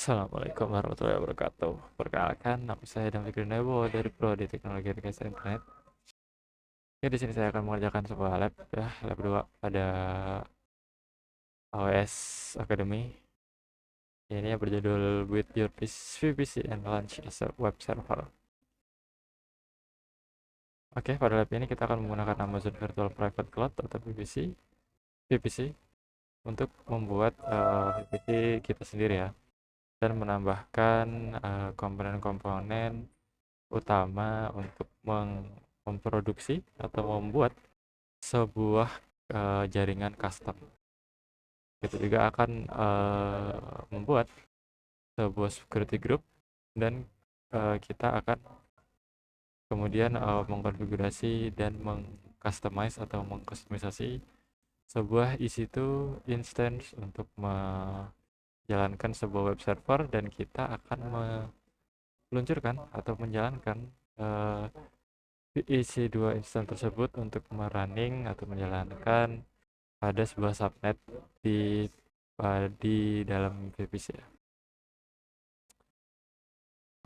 Assalamualaikum warahmatullahi wabarakatuh. Perkenalkan, nama saya David Grunebo dari Prodi Teknologi Rekayasa Internet. Ya, di sini saya akan mengerjakan sebuah lab ya, lab 2 pada AWS Academy. Ini yang berjudul Build Your VPC and Launch as a Web Server. Oke, pada lab ini kita akan menggunakan Amazon Virtual Private Cloud atau VPC untuk membuat VPC kita sendiri ya, dan menambahkan komponen-komponen utama untuk memproduksi atau membuat sebuah jaringan custom. Kita juga akan membuat sebuah security group dan kita akan kemudian mengkonfigurasi dan mengcustomize atau mengkustomisasi sebuah EC2 instance untuk menjalankan sebuah web server, dan kita akan meluncurkan atau menjalankan EC2 instance tersebut untuk merunning atau menjalankan pada sebuah subnet di dalam VPC ya.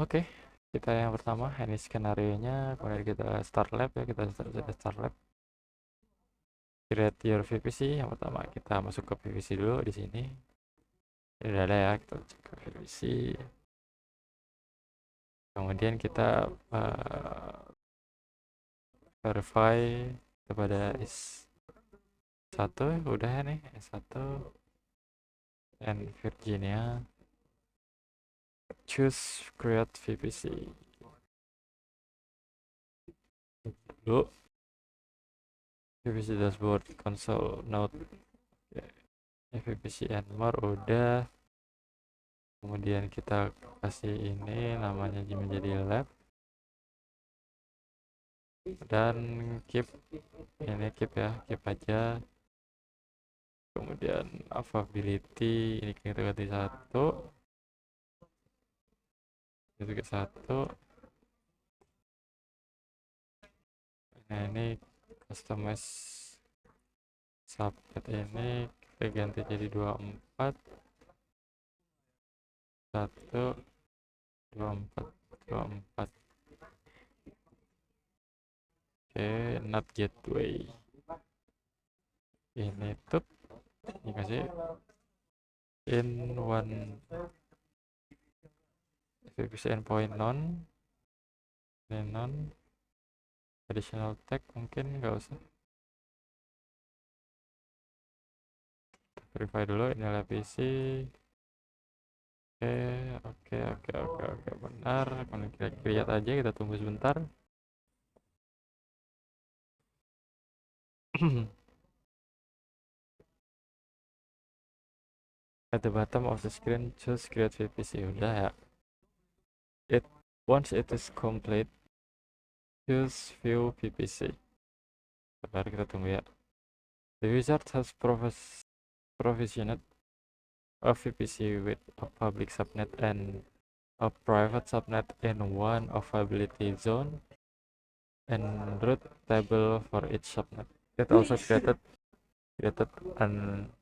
Oke, kita yang pertama ini skenario-nya, kemudian kita start lab ya, kita start lab. Create your VPC. Yang pertama kita masuk ke VPC dulu di sini. Ini udah ada ya, kita cek ke VPC. Kemudian kita verify kepada S1, udah ya nih, S1 and Virginia. Choose create VPC dulu. VPC dashboard console node VPC and more udah. Kemudian kita kasih ini namanya menjadi lab dan keep ini keep aja. Kemudian availability ini kita ganti 1, itu ke 1. Nah, ini customize subnet ini kita ganti jadi 24 1 24 24. Oke, not gateway ini tuh ini kasih in one VPC endpoint non additional tag, mungkin nggak usah. Verify dulu ini adalah PC. Oke, benar. Kalau kita lihat aja, kita tunggu sebentar. At the bottom of the screen, choose create VPC. Udah ya. Once it is complete, choose view VPC. Sebentar, kita tunggu ya. The wizard has provisioned a VPC with a public subnet and a private subnet in one availability zone and root table for each subnet. It also created an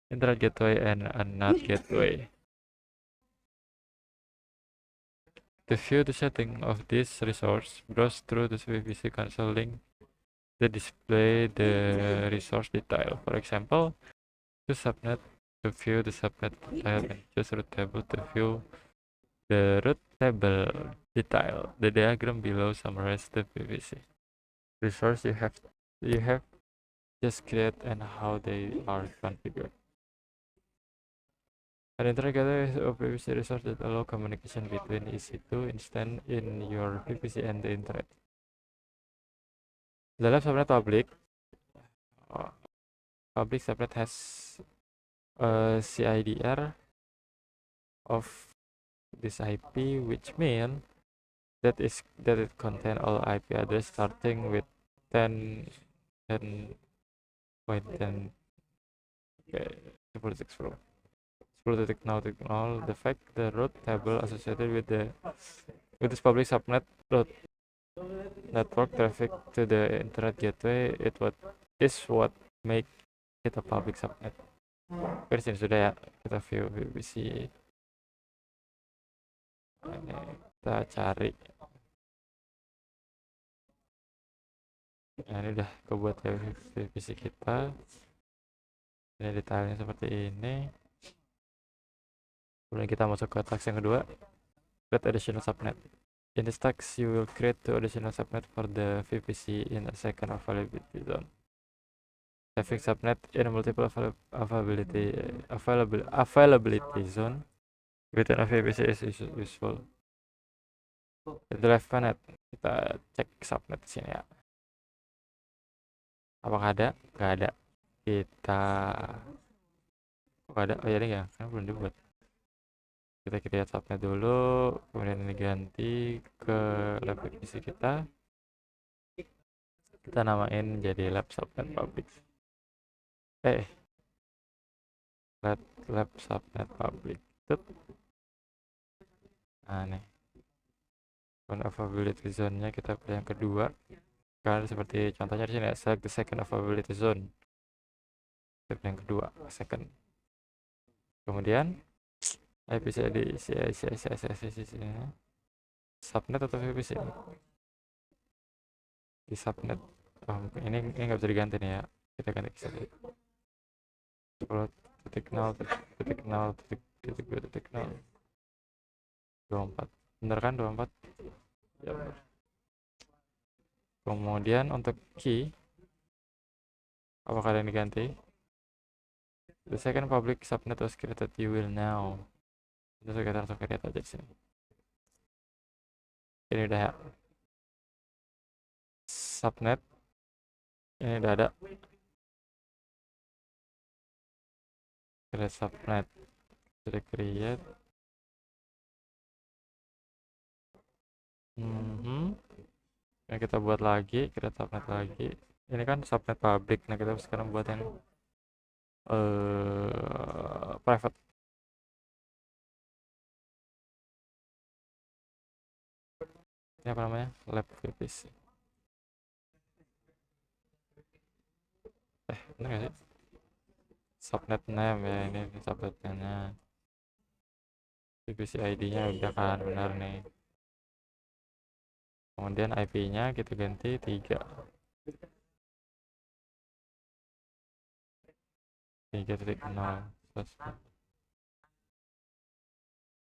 internet gateway and a NAT gateway. To view the setting of this resource, browse through the VPC console link to display the resource detail. For example, choose subnet to view the subnet detail and choose root table to view the root table detail. The diagram below summarizes the VPC resource you have just created and how they are configured. An internet gateway is a VPC resource that allow communication between EC2 instance in your VPC and the internet. The lab subnet public subnet has a CIDR of this IP, which means that it contains all IP address starting with 10.10. Okay, 10.6 Pro. The fact the root table associated with this public subnet route network traffic to the internet gateway is what make it a public subnet. Oke, sini sudah ya, kita view VPC. Ini kita cari. Nah, ini udah kebuat ya VPC kita. Ini detailnya seperti ini. Kemudian kita masuk ke task yang kedua, create additional subnet. In this task, you will create 2 additional subnet for the VPC in a second availability zone. Having subnet in multiple availability zone within a VPC is useful. In the left panel, kita cek subnet di sini ya. Apakah ada? Nggak ada. Kita kok ada? Oh ya ini ya, kan belum dibuat. Kita create subnet dulu, kemudian ini ganti ke lab VPC kita. Kita namain jadi lab subnet public. Lab subnet public. Nah nih, availability zone-nya kita pilih yang kedua. Kan seperti contohnya di sini, select the second availability zone. Kita pilih yang kedua, second. Kemudian IPC di subnet atau VPC di subnet. Oh, ini nggak bisa diganti nih ya, kita ganti ke sini 10.0.0.0.0.24 bener kan 24 ya bener. Kemudian untuk key apakah ada yang diganti? The second public subnet was created, you will now. Terus kita langsung create aja di sini. Ini udah ya. Subnet ini udah ada. Create subnet. Sudah create. Yang kita buat lagi, create subnet lagi. Ini kan subnet public. Nah kita sekarang buat yang private. Ini apa namanya? Lab VPC. Bener gak sih? Subnet name ya, ini subnetnya. VPC ID-nya udah kan, benar nih. Kemudian IP-nya kita ganti 3. 3.0.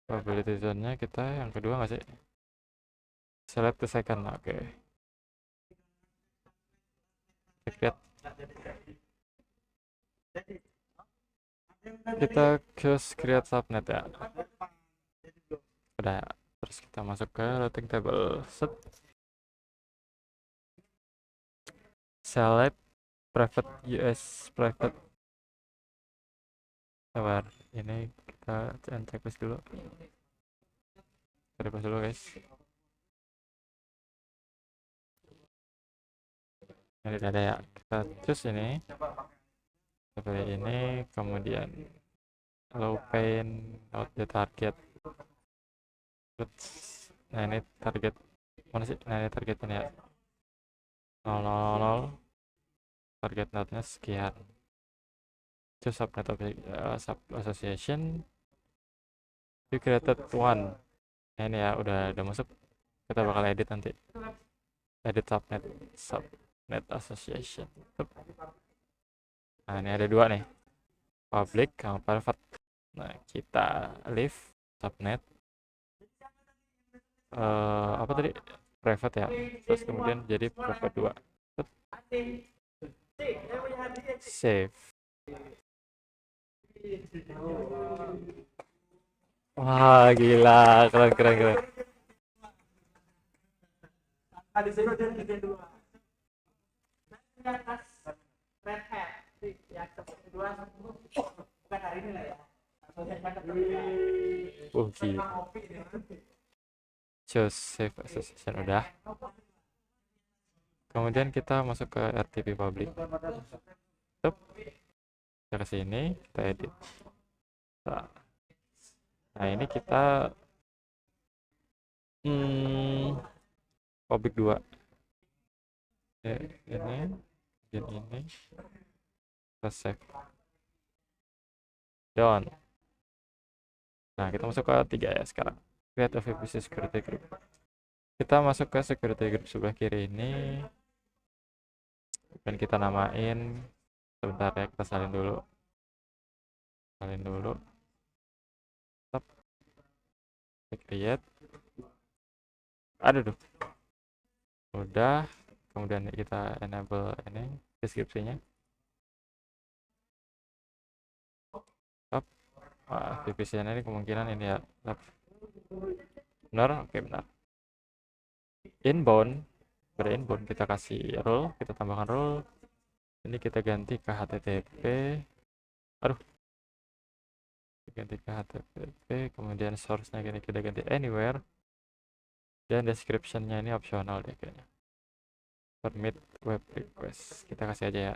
Probability zone-nya kita yang kedua nggak sih? Select the second, oke. Lihat. Kita just create subnet ya. Udah ya. Terus kita masuk ke routing table. Set. Select private US private. Sabar, ini kita checklist dulu. Kita request dulu guys. Ini ada ya. Kita choose ini. Kita pilih ini, kemudian allow paint out the target. Nah ini target mana sih? Nah ini targetnya ya 000. Target node-nya sekian. Choose subnet sub association. You created one. Nah ini ya udah masuk. Kita bakal edit nanti. Edit subnet association. Nah ini ada 2 nih. Public sama private. Nah kita leave subnet. Apa tadi? Private ya. Terus kemudian jadi private 2. Save. Wah gila, keren. Red hat yang kedua bukan hari ini lah ya. Choose save association udah. Kemudian kita masuk ke RTP public. Kita ke sini, kita edit. Nah, ini kita public 2. Ini kita save. Done. Nah, kita masuk ke 3 ya sekarang. create a VPC security group. Kita masuk ke security group sebelah kiri ini dan kita namain, sebentar ya, kita salin dulu. Stop. Create. Aduh, udah. Kemudian kita enable ini deskripsinya. Stop. VPC ini kemungkinan ini ya. Stop. Benar, oke benar. Inbound, inbound kita kasih role, kita tambahkan role. Ini kita ganti ke HTTP. Aduh, ganti ke HTTP, kemudian source-nya gini kita ganti anywhere, dan description-nya ini opsional deh kayaknya. Permit web request kita kasih aja ya.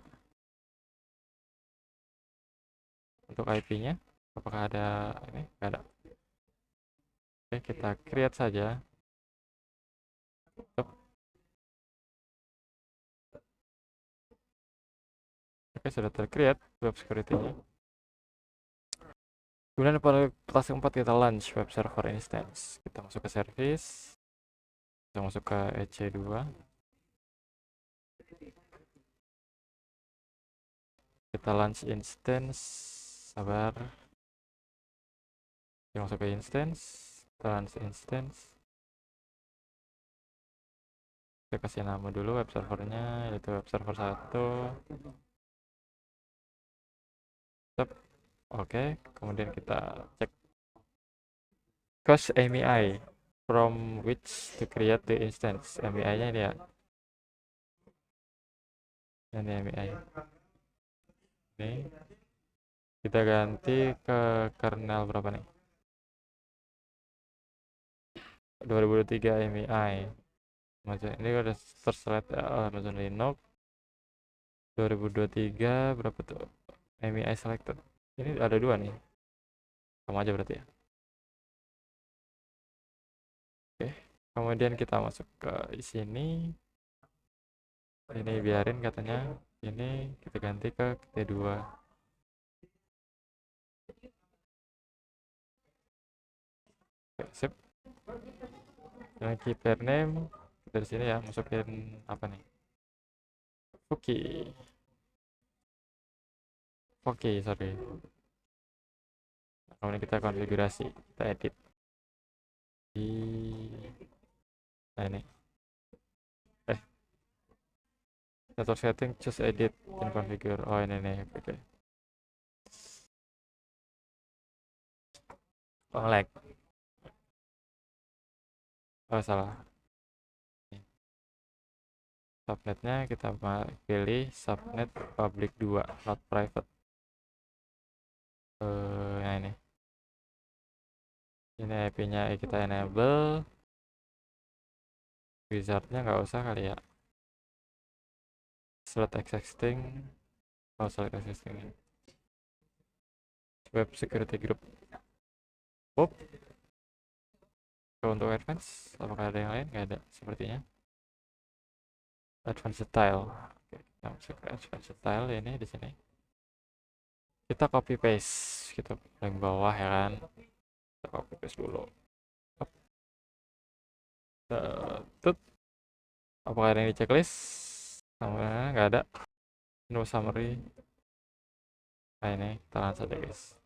Untuk IP-nya apakah ada ini? Nggak ada. Oke, kita create saja. Oke, sudah tercreate web security-nya. Kemudian pada task 4 kita launch web server instance. Kita masuk ke service, kita masuk ke EC2. Kita launch instance, sabar. Kita masuk ke instance, kita launch instance. Kita kasih nama dulu web servernya, yaitu web server 1. Oke, kemudian kita cek cost AMI from which to create the instance. AMI-nya ini ya. Ini AMI. Ini kita ganti ke kernel berapa nih? 2023 AMI. Ini udah terselect Amazon Linux. 2023 berapa tuh? AMI selected. Ini ada 2 nih. Sama aja berarti ya. Oke, kemudian kita masuk ke sini. Ini biarin katanya. Ini kita ganti ke T2. Oke, sip. Dan keeper name dari sini ya, masukin apa nih? Oke, sorry. Kemudian kita konfigurasi, kita edit di ini. Network setting, choose edit dan configure. Oh ini nih, oke. Oh lag. Oh salah. Subnetnya kita pilih subnet public 2, not private. Nah ini. Ini IP-nya kita enable. Wizardnya nggak usah kali ya. Select existing. Oh select existing. Web security group. Untuk advance, apakah ada yang lain? Nggak ada sepertinya. Advanced style. Oke, kita masuk ke advanced style ini di sini. Kita copy paste, kita paling bawah ya kan. Kita copy paste dulu. Tut. Apakah ada yang di checklist? Sama nggak ada. No summary. Nah ini kita langsung saja guys.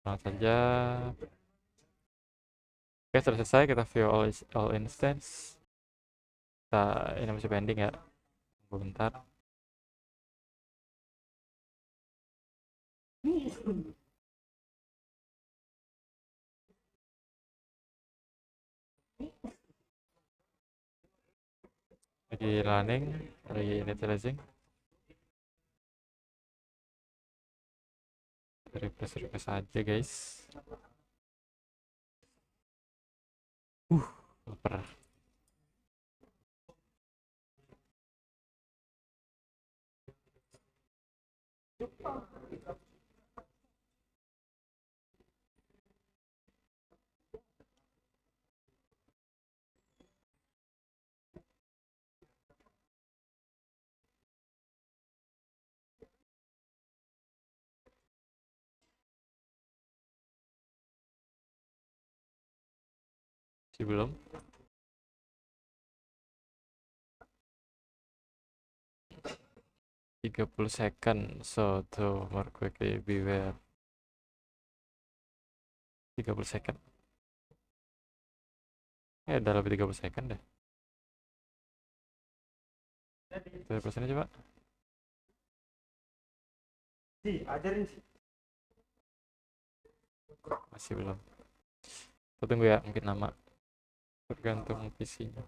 Langsung saja. Oke, sudah selesai. Kita view all instance. Ini masih pending ya. Bentar. Lagi running, lagi initializing. Refresh aja guys. Lapar. Masih belum. Tiga 30 second, so to more quickly beware. 30 second. Udah lebih 30 second deh. 30% aja pak. Ajarin sih. Masih belum. Kita tunggu ya, mungkin lama. Tergantung PC-nya.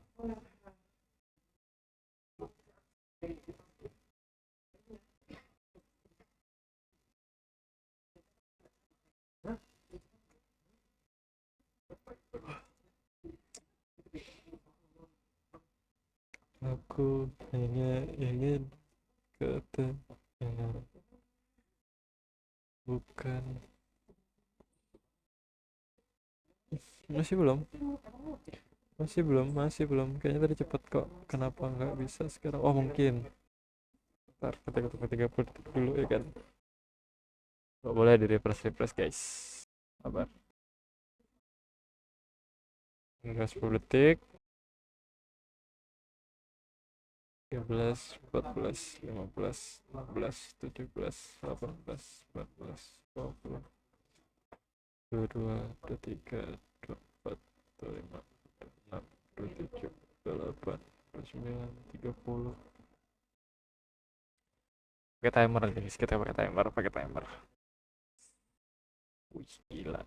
Aku hanya ingin ketemu, bukan. Masih belum. Kayaknya tadi cepet kok. Kenapa nggak bisa sekarang? Oh mungkin. Ntar kita tunggu 30 detik dulu ya kan. Nggak boleh di refresh guys. Sabar. Tinggal 10 detik. 13, 14, 15, 16, 17, 18, 19, 20, 22, 23, 24, 25, 26, 27, 28, 29, 30. Pakai timer aja guys, kita pakai timer. Wih, gila.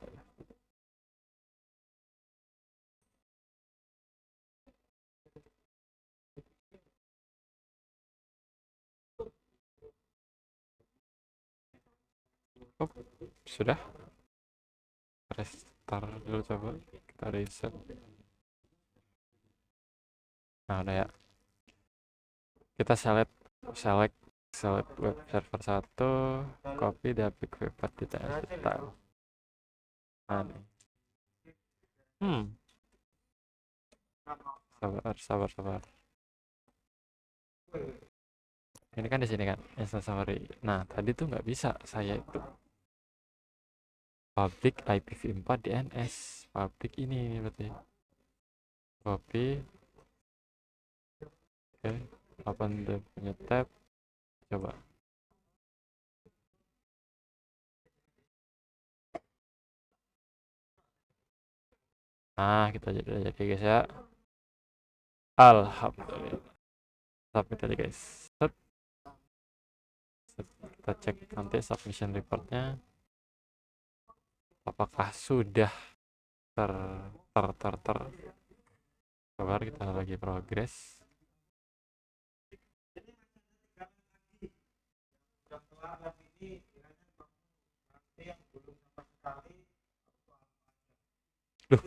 Oh, sudah. Restart dulu coba. Kita reset. Nah, udah ya. Kita select web server 1, copy di apik v4 di TNS style. Nah, nih. Sabar. Ini kan di sini kan, install summary. Nah, tadi tuh nggak bisa saya itu. Public IPv4 DNS. Public ini berarti. Copy. Oke, open the punya tab. Coba. Nah, kita jadi guys ya. Alhamdulillah. Submit aja guys. Set. Kita cek nanti submission reportnya. Apakah sudah Sabar, kita lagi progress. Loh.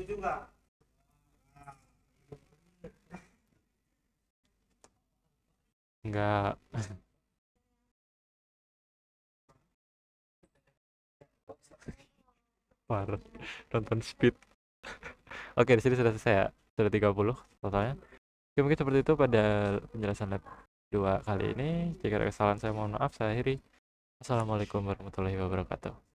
Enggak. Parah. Nonton speed. Oke, di sini sudah selesai ya. Sudah 30 totalnya. Oke, mungkin seperti itu pada penjelasan lab 2 kali ini. Jika ada kesalahan saya mohon maaf. Saya akhiri. Assalamualaikum warahmatullahi wabarakatuh.